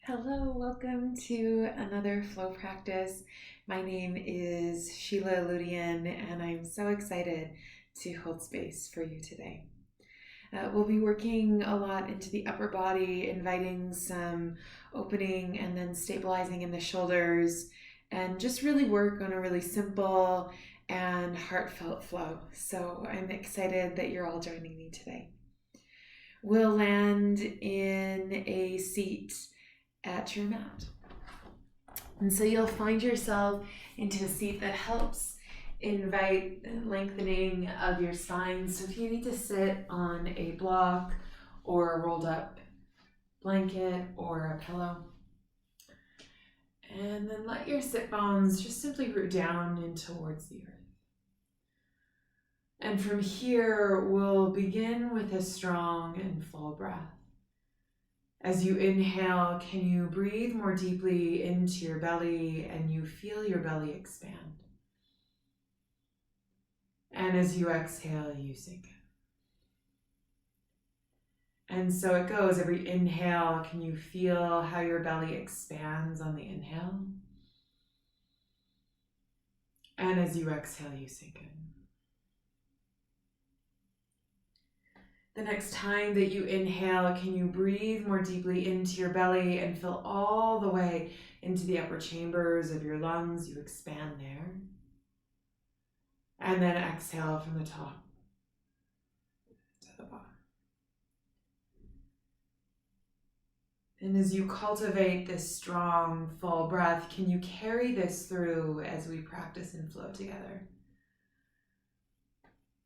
Hello, welcome to another flow practice. My name is Sheila Ludian, and I'm so excited to hold space for you today. We'll be working a lot into the upper body, inviting some opening and then stabilizing in the shoulders, and just really work on a really simple and heartfelt flow. So I'm excited that you're all joining me today. We'll land in a seat at your mat. And so you'll find yourself into a seat that helps invite lengthening of your spine. So if you need to sit on a block or a rolled up blanket or a pillow, and then let your sit bones just simply root down in towards the earth. And from here, we'll begin with a strong and full breath. As you inhale, can you breathe more deeply into your belly and you feel your belly expand? And as you exhale, you sink in. And so it goes. Every inhale, can you feel how your belly expands on the inhale? And as you exhale, you sink in. The next time that you inhale, can you breathe more deeply into your belly and fill all the way into the upper chambers of your lungs? You expand there. And then exhale from the top to the bottom. And as you cultivate this strong, full breath, can you carry this through as we practice and flow together?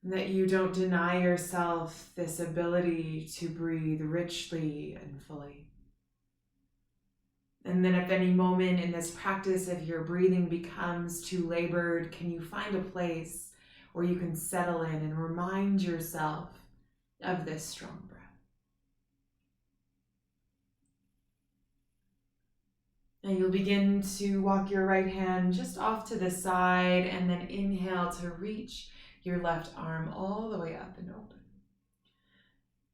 And that you don't deny yourself this ability to breathe richly and fully. And then if any moment in this practice, if your breathing becomes too labored, can you find a place where you can settle in and remind yourself of this strong breath? And you'll begin to walk your right hand just off to the side and then inhale to reach your left arm all the way up and open.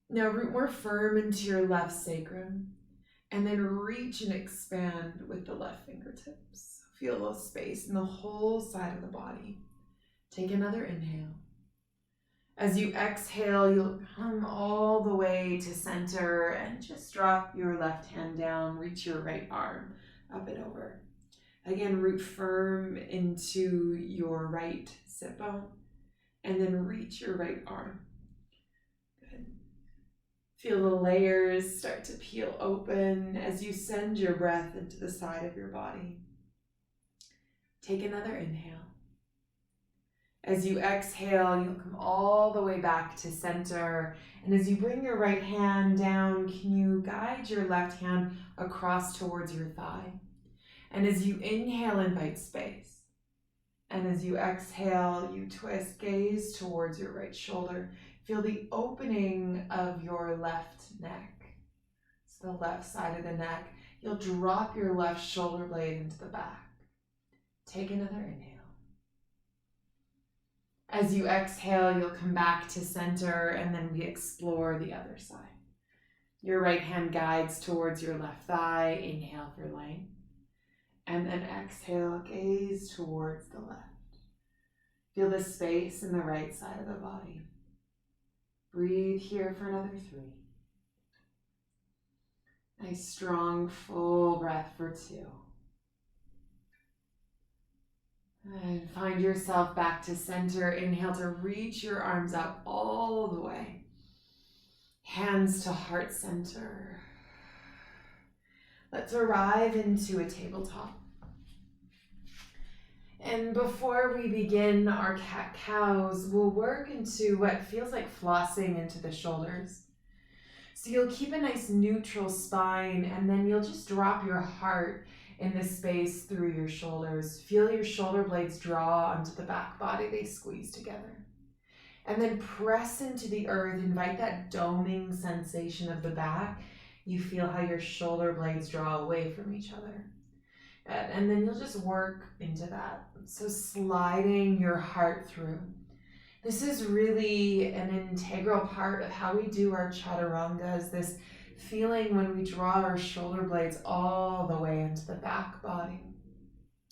Now root more firm into your left sacrum and then reach and expand with the left fingertips. Feel the space in the whole side of the body. Take another inhale. As you exhale, you'll come all the way to center and just drop your left hand down, reach your right arm up and over. Again, root firm into your right sit bone and then reach your right arm. Good. Feel the layers start to peel open as you send your breath into the side of your body. Take another inhale. As you exhale, you'll come all the way back to center. And as you bring your right hand down, can you guide your left hand across towards your thigh? And as you inhale, invite space. And as you exhale, you twist, gaze towards your right shoulder. Feel the opening of your left neck. It's the left side of the neck. You'll drop your left shoulder blade into the back. Take another inhale. As you exhale, you'll come back to center and then we explore the other side. Your right hand guides towards your left thigh. Inhale for length. And then exhale, gaze towards the left. Feel the space in the right side of the body. Breathe here for another 3. Nice, strong, full breath for 2. And find yourself back to center. Inhale to reach your arms out all the way. Hands to heart center. Let's arrive into a tabletop. And before we begin our cat-cows, we'll work into what feels like flossing into the shoulders. So you'll keep a nice neutral spine and then you'll just drop your heart in the space through your shoulders. Feel your shoulder blades draw onto the back body, they squeeze together. And then press into the earth, invite that doming sensation of the back. You feel how your shoulder blades draw away from each other. And then you'll just work into that. So sliding your heart through. This is really an integral part of how we do our chaturangas, this feeling when we draw our shoulder blades all the way into the back body.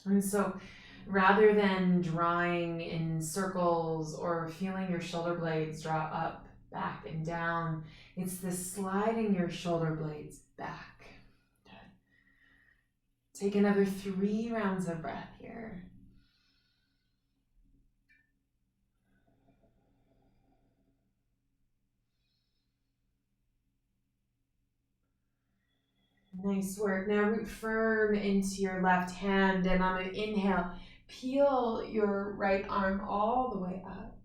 And so rather than drawing in circles or feeling your shoulder blades draw up, back, and down, it's this sliding your shoulder blades back. Good. Take another 3 rounds of breath here. Nice work. Now root firm into your left hand, and on an inhale, peel your right arm all the way up.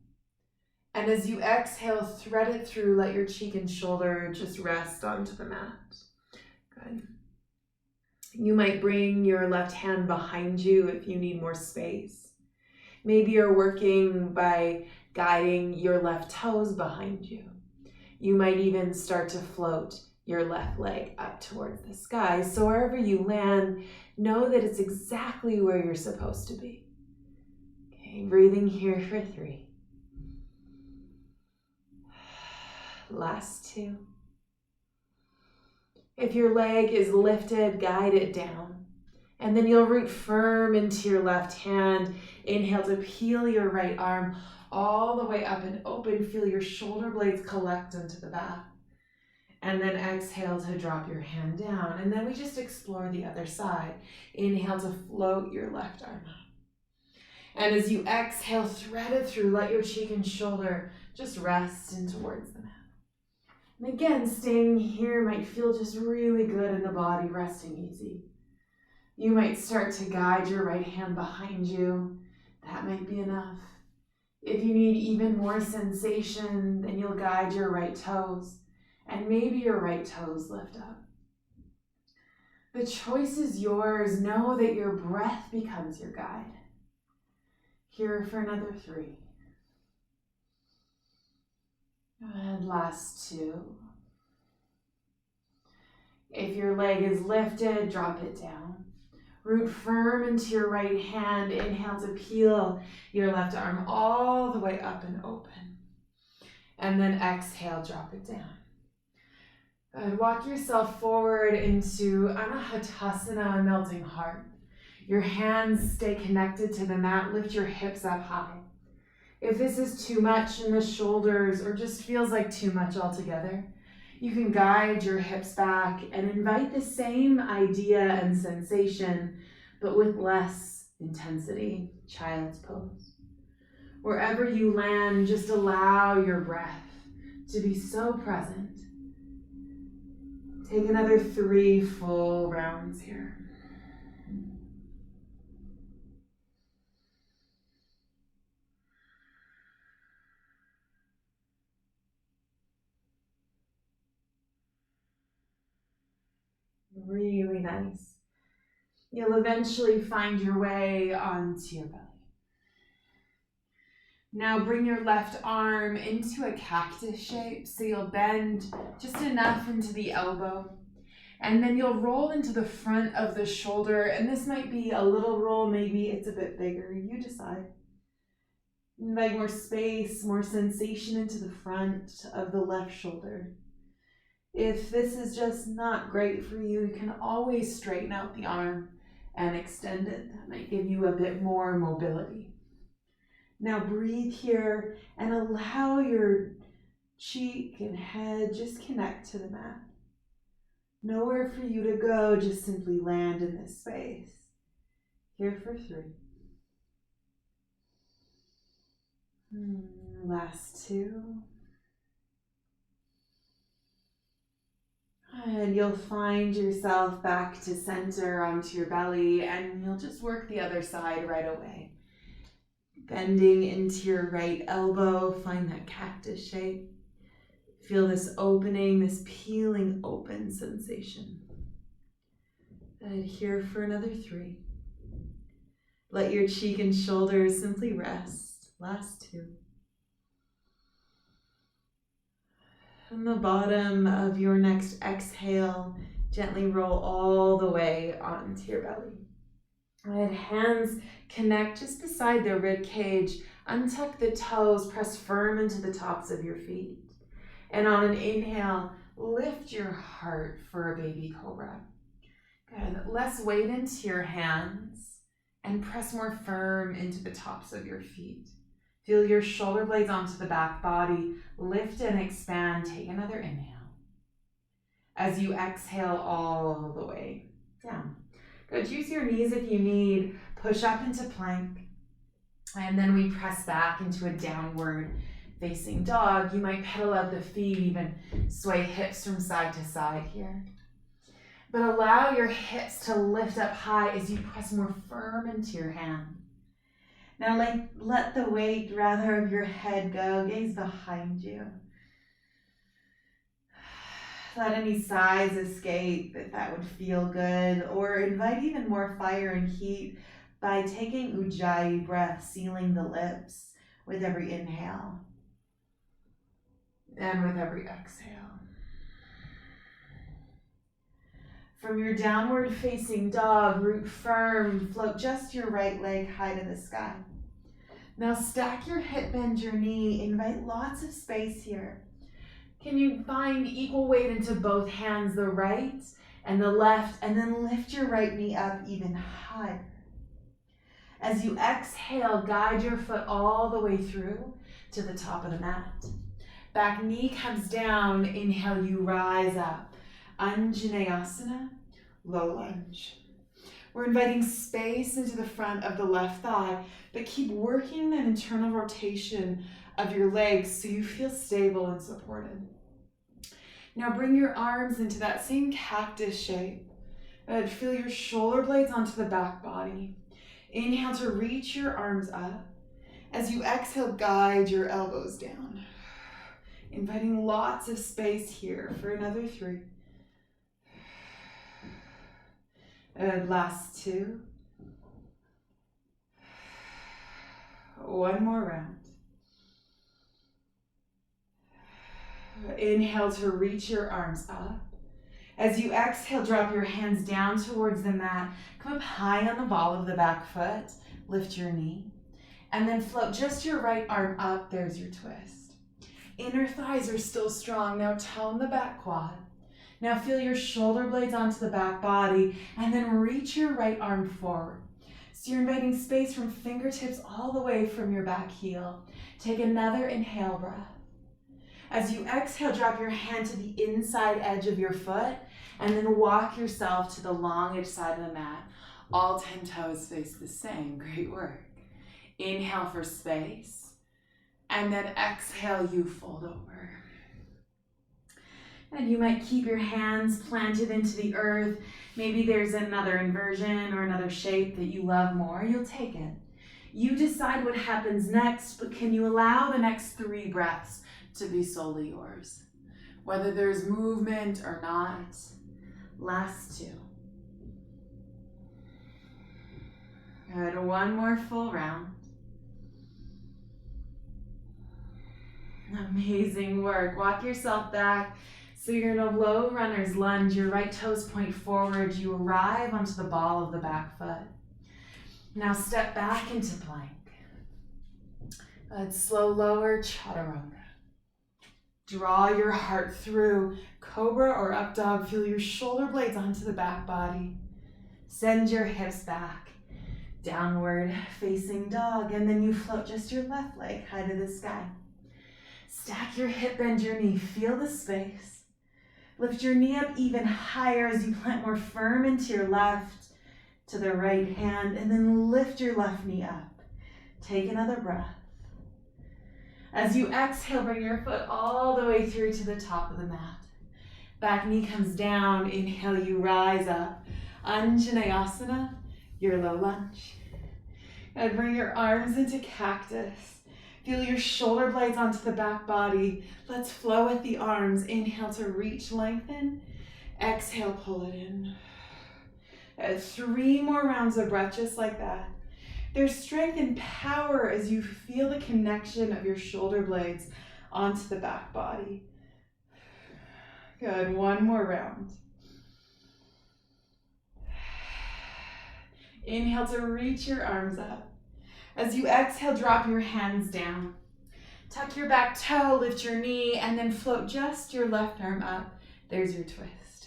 And as you exhale, thread it through, let your cheek and shoulder just rest onto the mat. Good. You might bring your left hand behind you if you need more space. Maybe you're working by guiding your left toes behind you. You might even start to float your left leg up towards the sky. So wherever you land, know that it's exactly where you're supposed to be. Okay, breathing here for 3. Last 2. If your leg is lifted, guide it down. And then you'll root firm into your left hand. Inhale to peel your right arm all the way up and open. Feel your shoulder blades collect into the back. And then exhale to drop your hand down. And then we just explore the other side. Inhale to float your left arm up. And as you exhale, thread it through. Let your cheek and shoulder just rest in towards the mat. And again, staying here might feel just really good in the body, resting easy. You might start to guide your right hand behind you. That might be enough. If you need even more sensation, then you'll guide your right toes. And maybe your right toes lift up. The choice is yours. Know that your breath becomes your guide. Here for another 3. And last 2. If your leg is lifted, drop it down. Root firm into your right hand. Inhale to peel your left arm all the way up and open. And then exhale, drop it down. Good. Walk yourself forward into Anahatasana, melting heart. Your hands stay connected to the mat. Lift your hips up high. If this is too much in the shoulders or just feels like too much altogether, you can guide your hips back and invite the same idea and sensation, but with less intensity. Child's pose. Wherever you land, just allow your breath to be so present. Take another 3 full rounds here. Really nice. You'll eventually find your way onto your belly. Now bring your left arm into a cactus shape, so you'll bend just enough into the elbow. And then you'll roll into the front of the shoulder, and this might be a little roll, maybe it's a bit bigger, you decide. Invite more space, more sensation into the front of the left shoulder. If this is just not great for you, you can always straighten out the arm and extend it. That might give you a bit more mobility. Now breathe here and allow your cheek and head just connect to the mat. Nowhere for you to go, just simply land in this space. Here for 3. Last 2. And you'll find yourself back to center onto your belly, and you'll just work the other side right away. Bending into your right elbow, find that cactus shape. Feel this opening, this peeling open sensation. And here for another 3. Let your cheek and shoulders simply rest. Last 2. On the bottom of your next exhale, gently roll all the way onto your belly. And hands connect just beside the rib cage. Untuck the toes, press firm into the tops of your feet. And on an inhale, lift your heart for a baby cobra. Good. Less weight into your hands and press more firm into the tops of your feet. Feel your shoulder blades onto the back body. Lift and expand. Take another inhale. As you exhale all the way down. Good. Use your knees if you need. Push up into plank. And then we press back into a downward facing dog. You might pedal out the feet, even sway hips from side to side here. But allow your hips to lift up high as you press more firm into your hand. Now let the weight rather of your head go. Gaze behind you. Let any sighs escape if that would feel good, or invite even more fire and heat by taking Ujjayi breath, sealing the lips with every inhale and with every exhale. From your downward facing dog, root firm, float just your right leg high to the sky. Now stack your hip, bend your knee, invite lots of space here. Can you find equal weight into both hands, the right and the left, and then lift your right knee up even higher. As you exhale, guide your foot all the way through to the top of the mat. Back knee comes down, inhale, you rise up. Anjaneyasana, low lunge. We're inviting space into the front of the left thigh, but keep working that internal rotation of your legs so you feel stable and supported. Now bring your arms into that same cactus shape. Feel your shoulder blades onto the back body. Inhale to reach your arms up. As you exhale, guide your elbows down. Inviting lots of space here for another 3. Last 2. One more round. Inhale to reach your arms up. As you exhale, drop your hands down towards the mat. Come up high on the ball of the back foot. Lift your knee. And then float just your right arm up. There's your twist. Inner thighs are still strong. Now tone the back quad. Now feel your shoulder blades onto the back body. And then reach your right arm forward. So you're inviting space from fingertips all the way from your back heel. Take another inhale breath. As you exhale, drop your hand to the inside edge of your foot and then walk yourself to the longish side of the mat. All 10 toes face the same. Great work. Inhale for space and then exhale, you fold over. And you might keep your hands planted into the earth. Maybe there's another inversion or another shape that you love more. You'll take it. You decide what happens next, but can you allow the next 3 breaths to be solely yours? Whether there's movement or not. Last 2. Good. One more full round. Amazing work. Walk yourself back. So you're in a low runner's lunge. Your right toes point forward. You arrive onto the ball of the back foot. Now step back into plank. Slow lower, chaturanga. Draw your heart through. Cobra or up dog. Feel your shoulder blades onto the back body. Send your hips back. Downward facing dog. And then you float just your left leg high to the sky. Stack your hip, bend your knee. Feel the space. Lift your knee up even higher as you plant more firm into your left, to the right hand, and then lift your left knee up. Take another breath. As you exhale, bring your foot all the way through to the top of the mat. Back knee comes down. Inhale, you rise up. Anjaneyasana, your low lunge. And bring your arms into cactus. Feel your shoulder blades onto the back body. Let's flow with the arms. Inhale to reach, lengthen. Exhale, pull it in. 3 more rounds of breath just like that. There's strength and power as you feel the connection of your shoulder blades onto the back body. Good. 1 more round. Inhale to reach your arms up. As you exhale, drop your hands down. Tuck your back toe, lift your knee, and then float just your left arm up. There's your twist.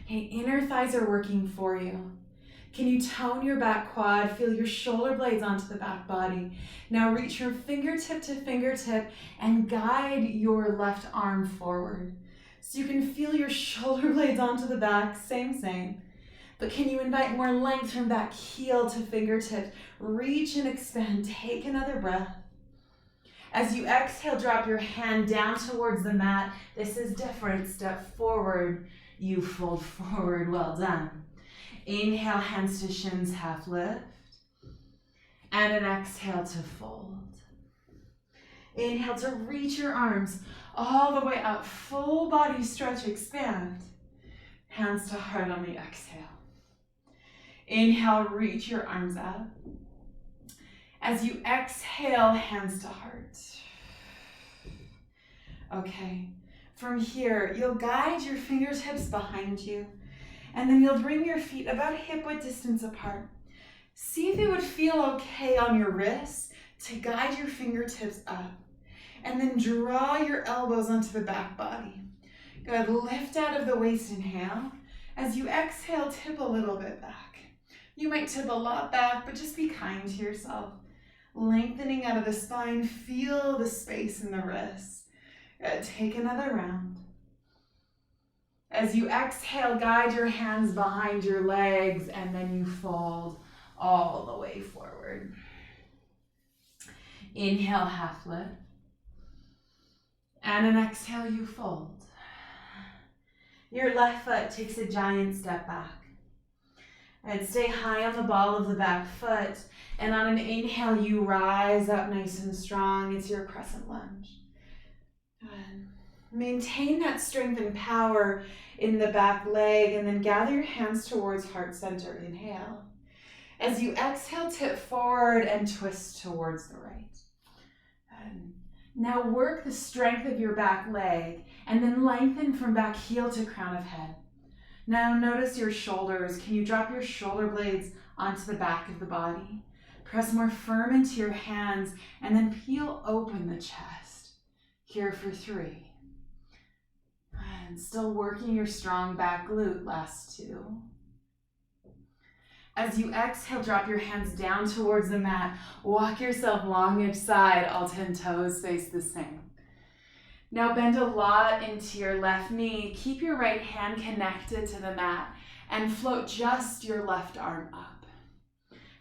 Okay, inner thighs are working for you. Can you tone your back quad? Feel your shoulder blades onto the back body. Now reach your fingertip to fingertip and guide your left arm forward. So you can feel your shoulder blades onto the back, same. But can you invite more length from back heel to fingertips? Reach and expand, take another breath. As you exhale, drop your hand down towards the mat. This is different, step forward, you fold forward, well done. Inhale, hands to shins, half lift. And an exhale to fold. Inhale to reach your arms all the way up, full body stretch, expand. Hands to heart on the exhale. Inhale, reach your arms up. As you exhale, hands to heart. Okay, from here, you'll guide your fingertips behind you, and then you'll bring your feet about hip-width distance apart. See if it would feel okay on your wrists to guide your fingertips up, and then draw your elbows onto the back body. Good, lift out of the waist, inhale. As you exhale, tip a little bit back. You might tip a lot back, but just be kind to yourself. Lengthening out of the spine, feel the space in the wrists. Good, take another round. As you exhale, guide your hands behind your legs, and then you fold all the way forward. Inhale, half lift. And an exhale, you fold. Your left foot takes a giant step back. And stay high on the ball of the back foot. And on an inhale, you rise up nice and strong. It's your crescent lunge. Good. Maintain that strength and power in the back leg, and then gather your hands towards heart center. Inhale. As you exhale, tip forward and twist towards the right. Good. Now work the strength of your back leg, and then lengthen from back heel to crown of head. Now notice your shoulders. Can you drop your shoulder blades onto the back of the body? Press more firm into your hands, and then peel open the chest. Here for 3. And still working your strong back glute, last 2. As you exhale, drop your hands down towards the mat. Walk yourself long each side, all 10 toes face the same. Now bend a lot into your left knee. Keep your right hand connected to the mat and float just your left arm up.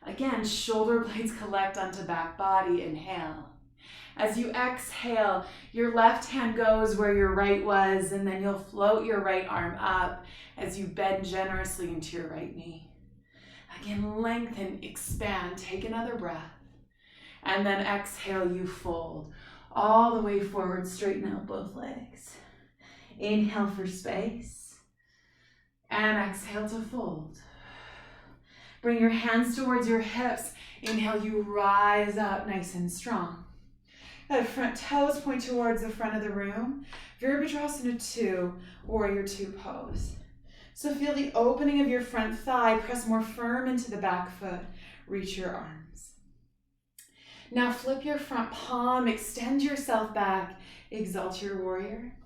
Again, shoulder blades collect onto back body. Inhale. As you exhale, your left hand goes where your right was, and then you'll float your right arm up as you bend generously into your right knee. Again, lengthen, expand, take another breath. And then exhale, you fold all the way forward, straighten out both legs. Inhale for space, and exhale to fold. Bring your hands towards your hips. Inhale, you rise up nice and strong. The front toes point towards the front of the room. Virabhadrasana 2, Warrior 2 pose. So feel the opening of your front thigh. Press more firm into the back foot. Reach your arms. Now flip your front palm. Extend yourself back. Exalt your warrior.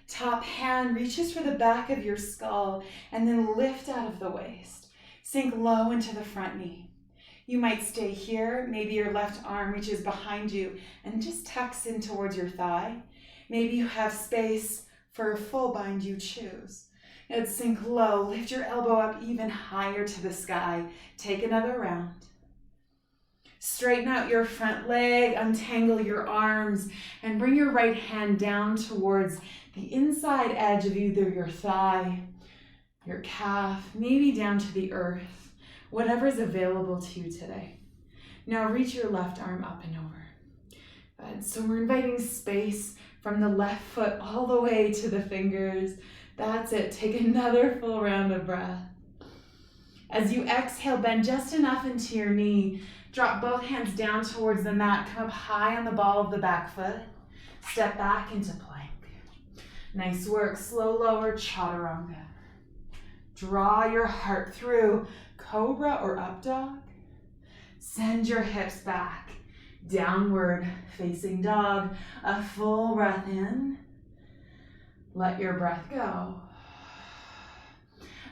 Top hand reaches for the back of your skull, and then lift out of the waist. Sink low into the front knee. You might stay here. Maybe your left arm reaches behind you and just tucks in towards your thigh. Maybe you have space for a full bind, you choose. And sink low, lift your elbow up even higher to the sky. Take another round. Straighten out your front leg, untangle your arms, and bring your right hand down towards the inside edge of either your thigh, your calf, maybe down to the earth. Whatever is available to you today. Now reach your left arm up and over. Good. So we're inviting space from the left foot all the way to the fingers. That's it. Take another full round of breath. As you exhale, bend just enough into your knee. Drop both hands down towards the mat. Come up high on the ball of the back foot. Step back into plank. Nice work. Slow lower, chaturanga. Draw your heart through. Cobra or up dog. Send your hips back. Downward facing dog. A full breath in. Let your breath go.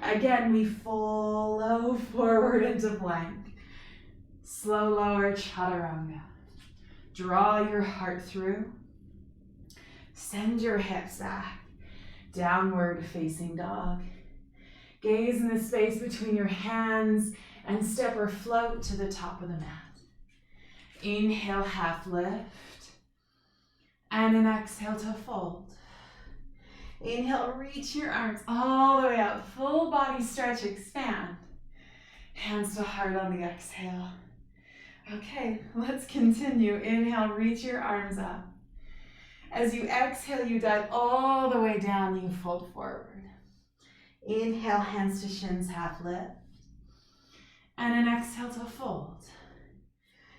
Again, we follow forward into plank. Slow lower chaturanga. Draw your heart through. Send your hips back. Downward facing dog. Gaze in the space between your hands and step or float to the top of the mat. Inhale, half lift. And an exhale to fold. Inhale, reach your arms all the way up. Full body stretch, expand. Hands to heart on the exhale. Okay, let's continue. Inhale, reach your arms up. As you exhale, you dive all the way down, you fold forward. Inhale, hands to shins, half lift. And an exhale to fold.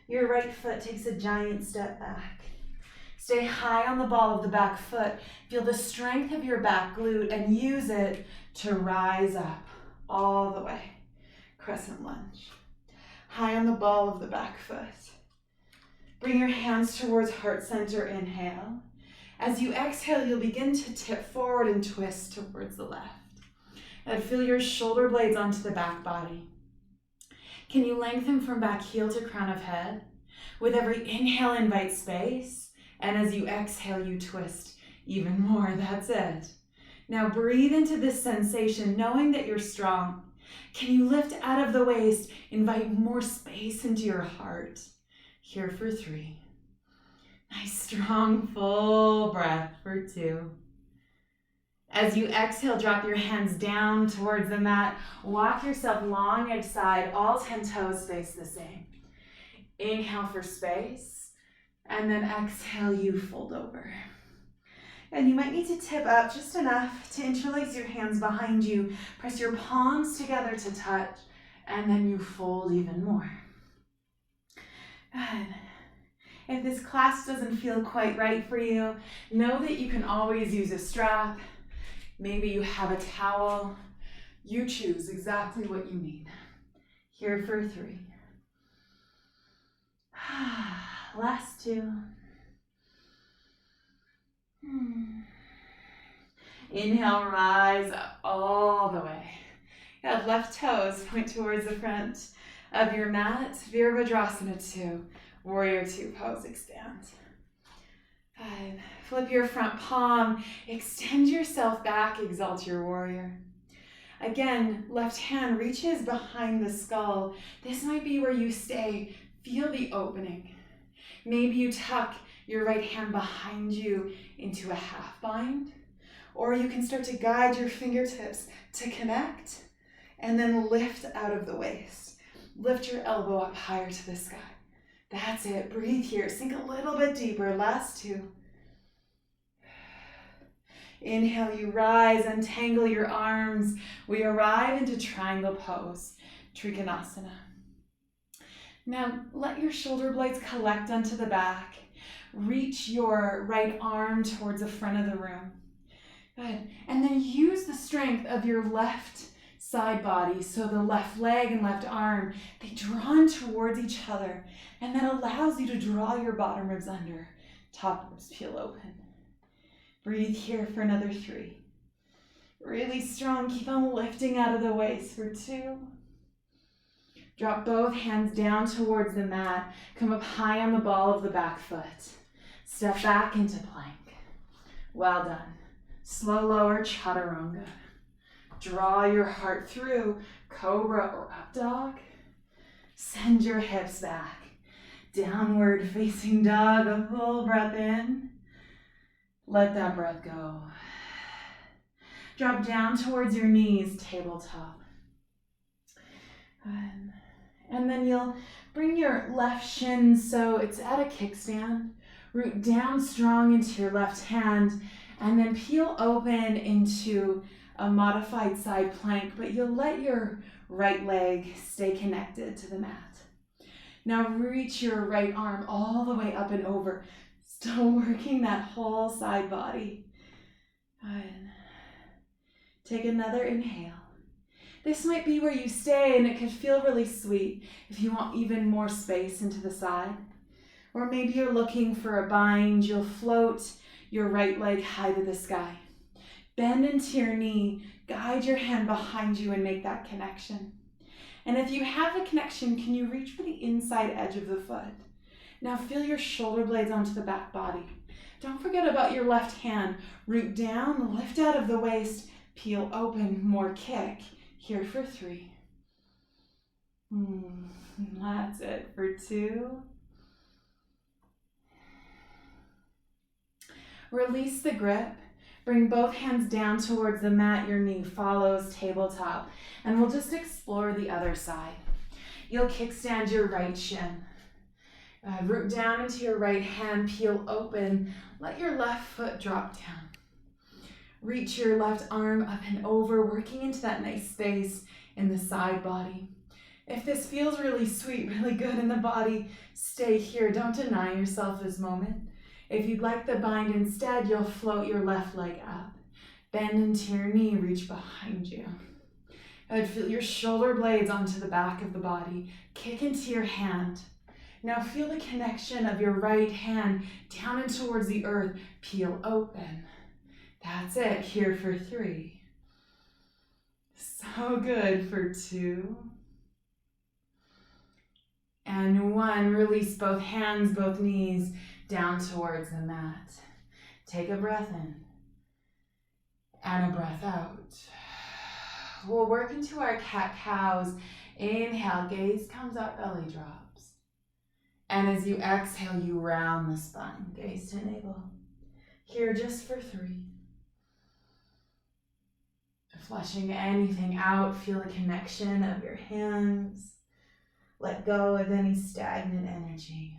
Your right foot takes a giant step back. Stay high on the ball of the back foot. Feel the strength of your back glute and use it to rise up all the way. Crescent lunge. High on the ball of the back foot. Bring your hands towards heart center, inhale. As you exhale, you'll begin to tip forward and twist towards the left. And feel your shoulder blades onto the back body. Can you lengthen from back heel to crown of head? With every inhale, invite space. And as you exhale, you twist even more. That's it. Now breathe into this sensation, knowing that you're strong. Can you lift out of the waist? Invite more space into your heart. Here for 3. Nice, strong, full breath for 2. As you exhale, drop your hands down towards the mat. Walk yourself long edge side. All 10 toes face the same. Inhale for space. And then exhale, you fold over. And you might need to tip up just enough to interlace your hands behind you. Press your palms together to touch. And then you fold even more. Good. If this class doesn't feel quite right for you, know that you can always use a strap. Maybe you have a towel. You choose exactly what you need. Here for 3. Last 2. Inhale, rise up all the way. Have left toes point towards the front of your mat. Virabhadrasana 2. Warrior 2 pose, expand. 5. Flip your front palm. Extend yourself back. Exalt your warrior. Again, left hand reaches behind the skull. This might be where you stay. Feel the opening. Maybe you tuck your right hand behind you into a half bind, or you can start to guide your fingertips to connect and then lift out of the waist. Lift your elbow up higher to the sky. That's it. Breathe here. Sink a little bit deeper. Last 2. Inhale, you rise, untangle your arms. We arrive into triangle pose, Trikonasana. Now, let your shoulder blades collect onto the back. Reach your right arm towards the front of the room. Good. And then use the strength of your left side body. So the left leg and left arm, they drawn towards each other. And that allows you to draw your bottom ribs under. Top ribs peel open. Breathe here for another 3. Really strong. Keep on lifting out of the waist for 2. Drop both hands down towards the mat. Come up high on the ball of the back foot. Step back into plank. Well done. Slow lower chaturanga. Draw your heart through cobra or up dog. Send your hips back. Downward facing dog. A full breath in. Let that breath go. Drop down towards your knees, tabletop. And then you'll bring your left shin so it's at a kickstand. Root down strong into your left hand and then peel open into a modified side plank, but you'll let your right leg stay connected to the mat. Now reach your right arm all the way up and over. Still working that whole side body. Good. Take another inhale. This might be where you stay and it could feel really sweet if you want even more space into the side. Or maybe you're looking for a bind. You'll float your right leg high to the sky. Bend into your knee, guide your hand behind you and make that connection. And if you have the connection, can you reach for the inside edge of the foot? Now feel your shoulder blades onto the back body. Don't forget about your left hand. Root down, lift out of the waist, peel open, more kick. Here for 3. That's it for 2. Release the grip. Bring both hands down towards the mat. Your knee follows tabletop. And we'll just explore the other side. You'll kickstand your right shin. Root down into your right hand, peel open. Let your left foot drop down. Reach your left arm up and over, working into that nice space in the side body. If this feels really sweet, really good in the body, stay here. Don't deny yourself this moment. If you'd like the bind instead, you'll float your left leg up. Bend into your knee, reach behind you. Feel your shoulder blades onto the back of the body. Kick into your hand. Now feel the connection of your right hand down and towards the earth. Peel open. That's it. Here for 3. So good for 2. And 1. Release both hands, both knees down towards the mat. Take a breath in and a breath out. We'll work into our cat-cows. Inhale, gaze comes up, belly drops. And as you exhale, you round the spine, gaze to navel. Here just for 3. Flushing anything out, feel the connection of your hands. Let go of any stagnant energy.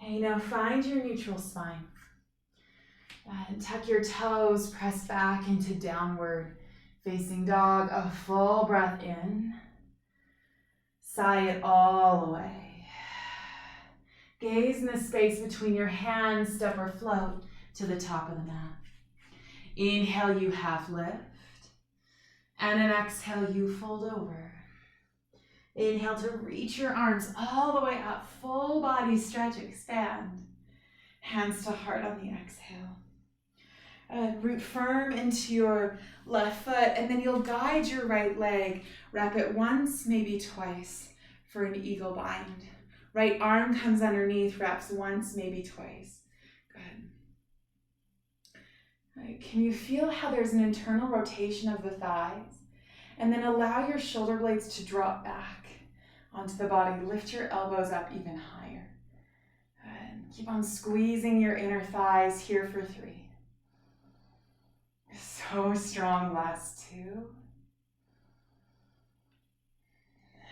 Okay, now find your neutral spine. And tuck your toes, press back into downward facing dog. A full breath in. Sigh it all away. Gaze in the space between your hands, step or float to the top of the mat. Inhale, you half lift. And an exhale, you fold over. Inhale to reach your arms all the way up. Full body stretch, expand. Hands to heart on the exhale. Root firm into your left foot, and then you'll guide your right leg. Wrap it once, maybe twice for an eagle bind. Right arm comes underneath, wraps once, maybe twice. Good. Right. Can you feel how there's an internal rotation of the thighs? And then allow your shoulder blades to drop back onto the body. Lift your elbows up even higher. Good. Keep on squeezing your inner thighs here for 3. So strong, last 2.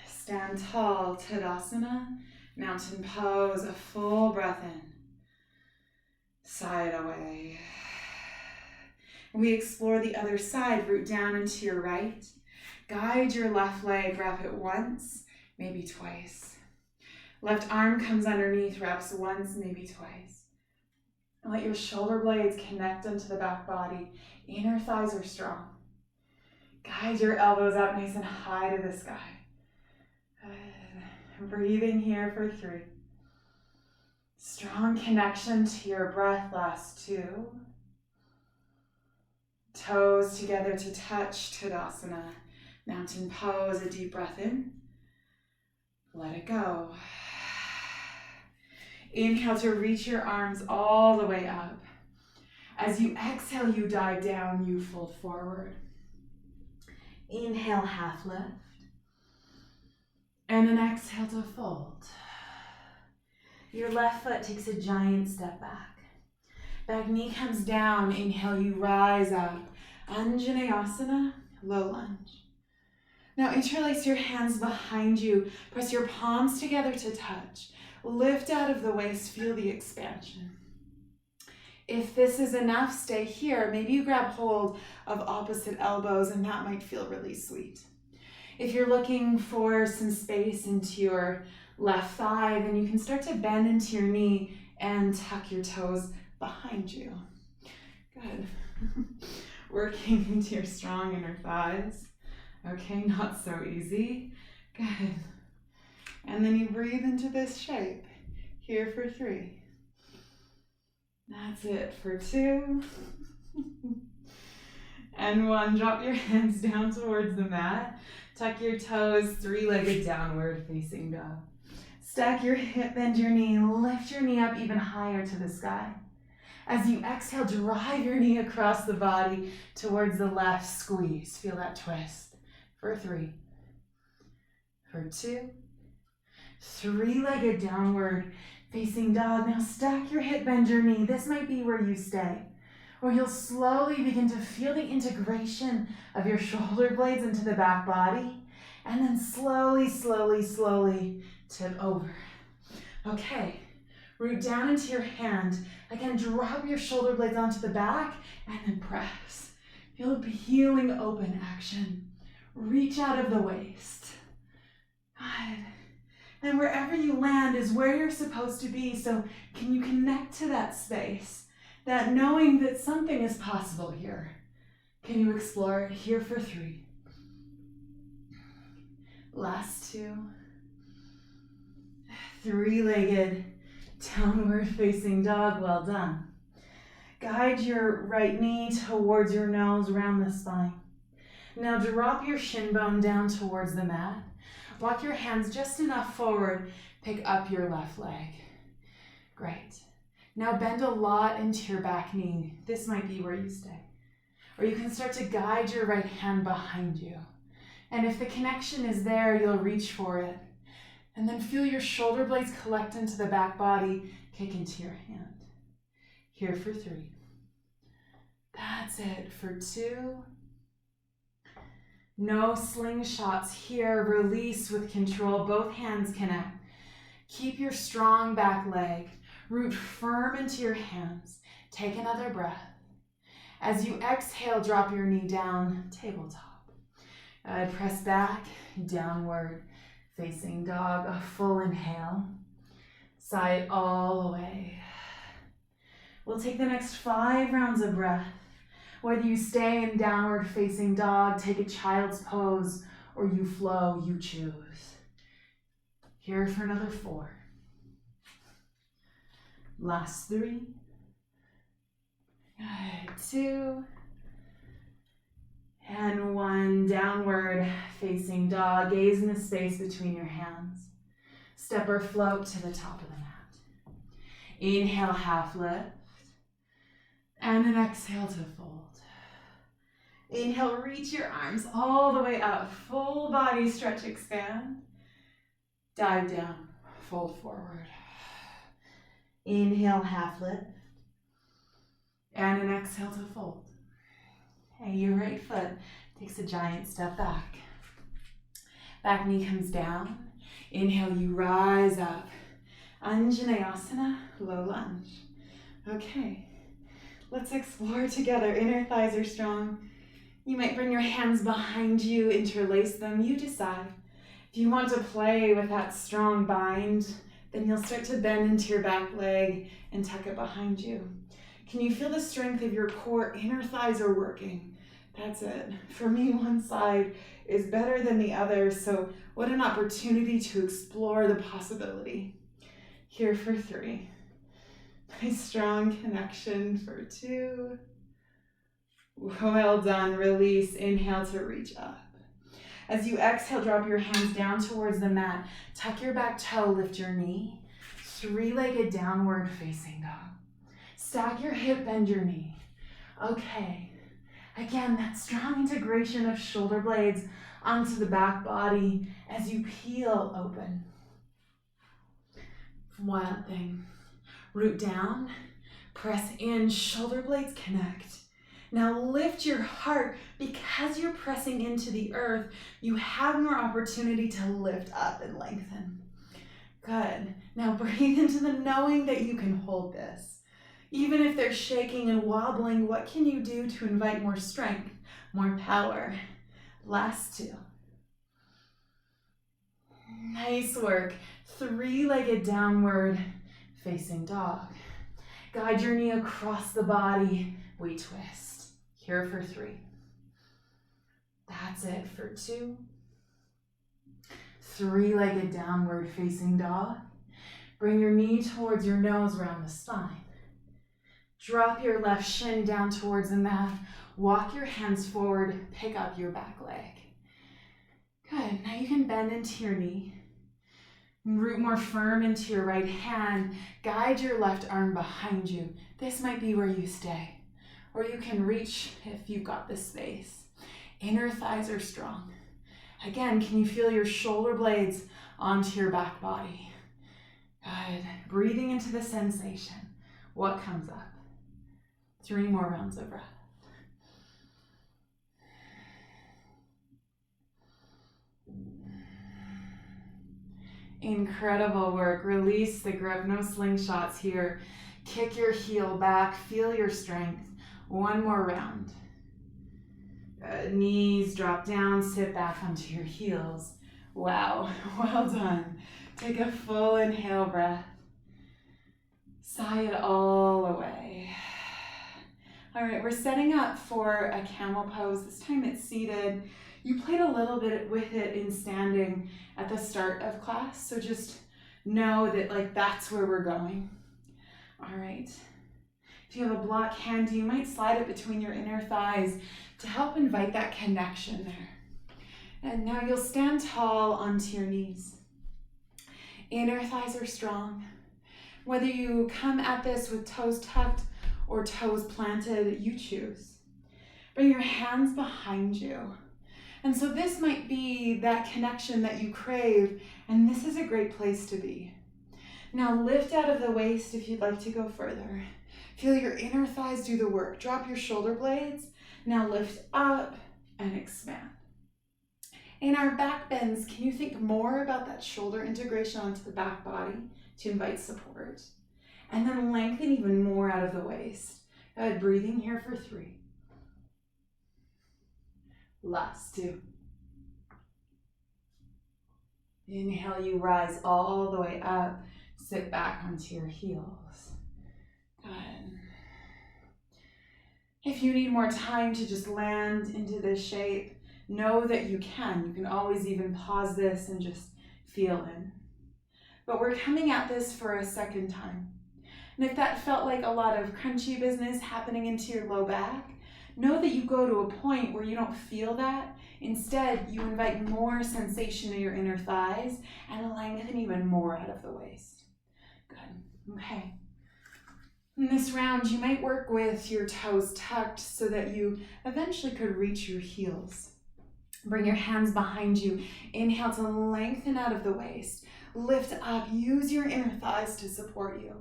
Stand tall, Tadasana, mountain pose, a full breath in. Sigh it away. We explore the other side, root down into your right. Guide your left leg, wrap it once, maybe twice. Left arm comes underneath, wraps once, maybe twice. And let your shoulder blades connect into the back body. Inner thighs are strong. Guide your elbows up nice and high to the sky. Good. Breathing here for 3. Strong connection to your breath, last 2. Toes together to touch, Tadasana. Mountain pose, a deep breath in. Let it go. Inhale to reach your arms all the way up. As you exhale, you dive down, you fold forward. Inhale, half lift. And an exhale to fold. Your left foot takes a giant step back. Back knee comes down. Inhale, you rise up. Anjaneyasana, low lunge. Now interlace your hands behind you. Press your palms together to touch. Lift out of the waist, feel the expansion. If this is enough, stay here. Maybe you grab hold of opposite elbows and that might feel really sweet. If you're looking for some space into your left thigh, then you can start to bend into your knee and tuck your toes behind you. Good. Working into your strong inner thighs. Okay, not so easy. Good. And then you breathe into this shape. Here for 3. That's it for 2. And 1, drop your hands down towards the mat. Tuck your toes, 3-legged downward facing dog. Stack your hip, bend your knee, lift your knee up even higher to the sky. As you exhale, drive your knee across the body towards the left, squeeze. Feel that twist. For 3, for 2, 3-legged downward facing dog. Now stack your hip, bend your knee. This might be where you stay, or you'll slowly begin to feel the integration of your shoulder blades into the back body, and then slowly, slowly, slowly tip over. Okay, root down into your hand. Again, drop your shoulder blades onto the back and then press. Feel the healing open action. Reach out of the waist. Good. And wherever you land is where you're supposed to be, so can you connect to that space? That knowing that something is possible here. Can you explore it here for 3? Last 2. 3-legged downward facing dog, well done. Guide your right knee towards your nose, round the spine. Now drop your shin bone down towards the mat. Walk your hands just enough forward, pick up your left leg. Great. Now bend a lot into your back knee. This might be where you stay. Or you can start to guide your right hand behind you. And if the connection is there, you'll reach for it. And then feel your shoulder blades collect into the back body, kick into your hand. Here for 3. That's it for 2. No slingshots here. Release with control. Both hands connect. Keep your strong back leg. Root firm into your hands. Take another breath. As you exhale, drop your knee down, tabletop. Press back, downward facing dog. A full inhale. Sigh it all the way. We'll take the next 5 rounds of breath. Whether you stay in downward facing dog, take a child's pose, or you flow, you choose. Here for another 4. Last 3. 2. And 1. Downward facing dog. Gaze in the space between your hands. Step or float to the top of the mat. Inhale, half lift. And an exhale to fold. Inhale, reach your arms all the way up. Full body stretch, expand. Dive down, fold forward. Inhale, half lift. And an exhale to fold. Okay, your right foot takes a giant step back. Back knee comes down. Inhale, you rise up. Anjaneyasana, low lunge. Okay, let's explore together. Inner thighs are strong. You might bring your hands behind you, interlace them. You decide. If you want to play with that strong bind, then you'll start to bend into your back leg and tuck it behind you. Can you feel the strength of your core? Inner thighs are working. That's it. For me, one side is better than the other, so what an opportunity to explore the possibility. Here for 3. Nice strong connection for 2. Well done. Release. Inhale to reach up. As you exhale, drop your hands down towards the mat. Tuck your back toe, lift your knee. 3-legged downward facing dog. Stack your hip, bend your knee. Okay. Again, that strong integration of shoulder blades onto the back body as you peel open. Wild thing. Root down, press in, shoulder blades connect. Now lift your heart. Because you're pressing into the earth, you have more opportunity to lift up and lengthen. Good. Now breathe into the knowing that you can hold this. Even if they're shaking and wobbling, what can you do to invite more strength, more power? Last 2. Nice work. 3-legged downward facing dog. Guide your knee across the body. We twist. Here for 3. That's it for 2. 3-legged downward facing dog. Bring your knee towards your nose, round the spine. Drop your left shin down towards the mat. Walk your hands forward, pick up your back leg. Good, now you can bend into your knee. Root more firm into your right hand. Guide your left arm behind you. This might be where you stay. Or you can reach if you've got the space. Inner thighs are strong. Again, can you feel your shoulder blades onto your back body? Good. Breathing into the sensation. What comes up? 3 more rounds of breath. Incredible work. Release the grip. No slingshots here. Kick your heel back. Feel your strength. 1 more round. Good. Knees drop down. Sit back onto your heels. Wow. Well done. Take a full inhale breath. Sigh it all away. All right, we're setting up for a camel pose. This time it's seated. You played a little bit with it in standing at the start of class, so just know that that's where we're going. All right. If you have a block handy, you might slide it between your inner thighs to help invite that connection there. And now you'll stand tall onto your knees. Inner thighs are strong. Whether you come at this with toes tucked or toes planted, you choose. Bring your hands behind you. And so this might be that connection that you crave, and this is a great place to be. Now lift out of the waist if you'd like to go further. Feel your inner thighs do the work. Drop your shoulder blades. Now lift up and expand. In our back bends, can you think more about that shoulder integration onto the back body to invite support? And then lengthen even more out of the waist. Good, breathing here for 3. Last 2. Inhale, you rise all the way up. Sit back onto your heels. Good. If you need more time to just land into this shape, know that you can. You can always even pause this and just feel in. But we're coming at this for a second time. And if that felt like a lot of crunchy business happening into your low back, know that you go to a point where you don't feel that. Instead, you invite more sensation to your inner thighs and lengthen even more out of the waist. Good. Okay. In this round, you might work with your toes tucked so that you eventually could reach your heels. Bring your hands behind you. Inhale to lengthen out of the waist. Lift up. Use your inner thighs to support you.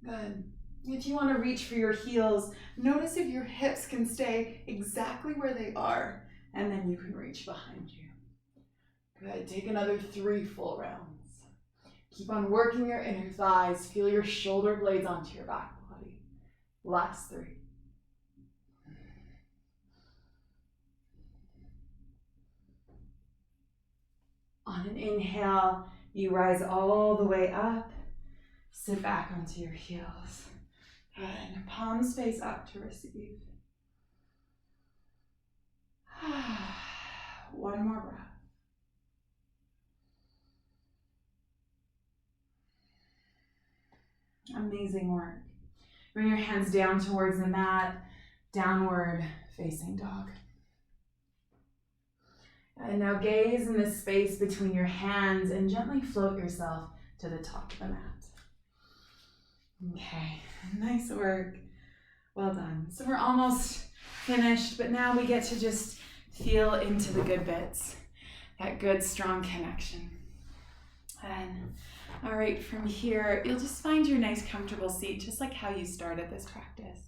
Good. If you want to reach for your heels, notice if your hips can stay exactly where they are, and then you can reach behind you. Good. Take another 3 full rounds. Keep on working your inner thighs. Feel your shoulder blades onto your back body. Last 3. On an inhale, you rise all the way up. Sit back onto your heels. Good. Palms face up to receive. 1 more breath. Amazing work. Bring your hands down towards the mat, downward facing dog. And now gaze in the space between your hands and gently float yourself to the top of the mat. Okay, nice work. Well done. So we're almost finished, but now we get to just feel into the good bits, that good, strong connection. And all right, from here, you'll just find your nice, comfortable seat, just like how you started this practice.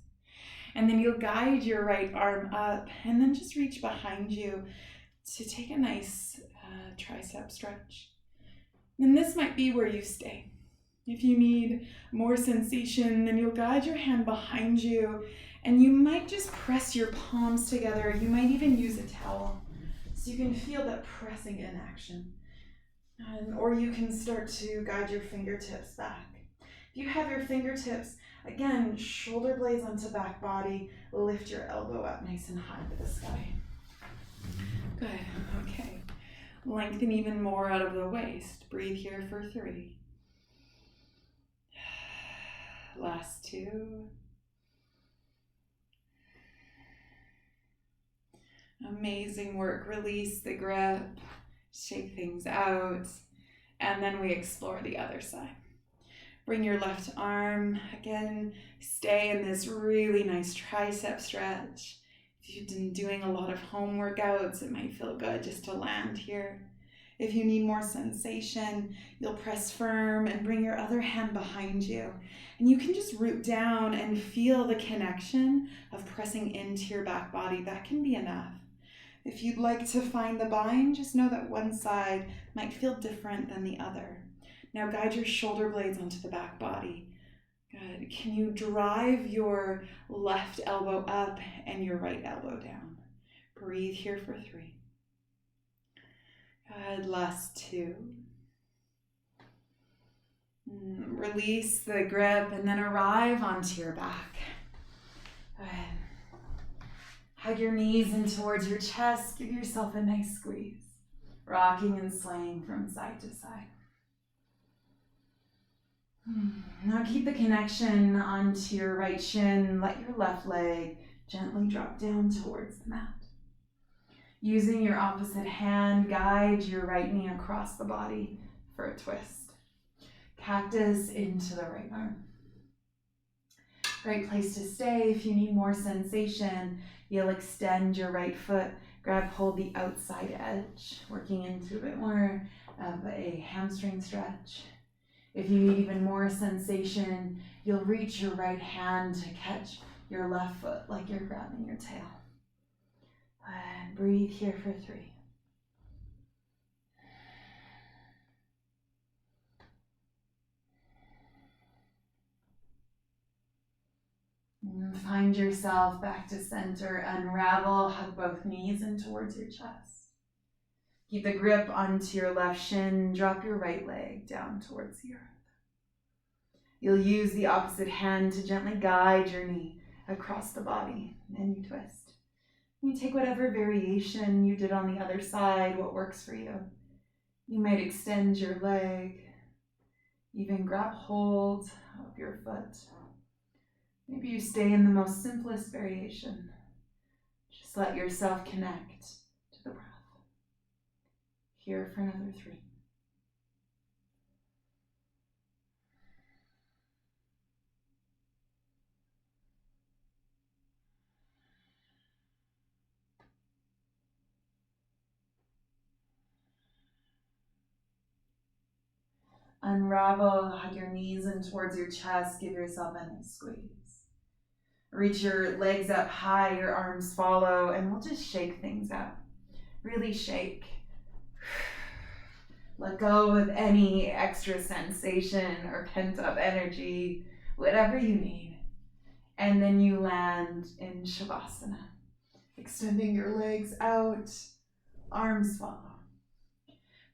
And then you'll guide your right arm up and then just reach behind you to take a nice tricep stretch. And this might be where you stay. If you need more sensation, then you'll guide your hand behind you and you might just press your palms together. You might even use a towel so you can feel that pressing in action. Or you can start to guide your fingertips back. If you have your fingertips, again, shoulder blades onto back body, lift your elbow up nice and high to the sky. Good, okay. Lengthen even more out of the waist. Breathe here for 3. Last 2. Amazing work. Release the grip, shake things out, and then we explore the other side. Bring your left arm, again, stay in this really nice tricep stretch. If you've been doing a lot of home workouts, it might feel good just to land here. If you need more sensation, you'll press firm and bring your other hand behind you. And you can just root down and feel the connection of pressing into your back body. That can be enough. If you'd like to find the bind, just know that one side might feel different than the other. Now guide your shoulder blades onto the back body. Good. Can you drive your left elbow up and your right elbow down? Breathe here for 3. Good. Last 2. Release the grip and then arrive onto your back. Good. Hug your knees in towards your chest. Give yourself a nice squeeze. Rocking and swaying from side to side. Now keep the connection onto your right shin. Let your left leg gently drop down towards the mat. Using your opposite hand, guide your right knee across the body for a twist. Cactus into the right arm. Great place to stay. If you need more sensation, you'll extend your right foot, grab hold the outside edge, working into a bit more of a hamstring stretch. If you need even more sensation, you'll reach your right hand to catch your left foot like you're grabbing your tail. And breathe here for 3. And find yourself back to center. Unravel, hug both knees in towards your chest. Keep the grip onto your left shin. Drop your right leg down towards the earth. You'll use the opposite hand to gently guide your knee across the body. And you twist. You take whatever variation you did on the other side, what works for you. You might extend your leg, even grab hold of your foot. Maybe you stay in the most simplest variation. Just let yourself connect to the breath. Here for another 3. Unravel, hug your knees in towards your chest, give yourself a nice squeeze. Reach your legs up high, your arms follow, and we'll just shake things out. Really shake. Let go of any extra sensation or pent up energy, whatever you need. And then you land in Shavasana. Extending your legs out, arms follow.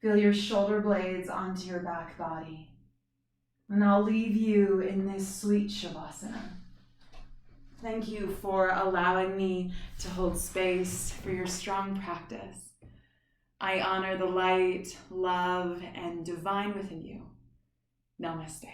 Feel your shoulder blades onto your back body. And I'll leave you in this sweet Shavasana. Thank you for allowing me to hold space for your strong practice. I honor the light, love, and divine within you. Namaste.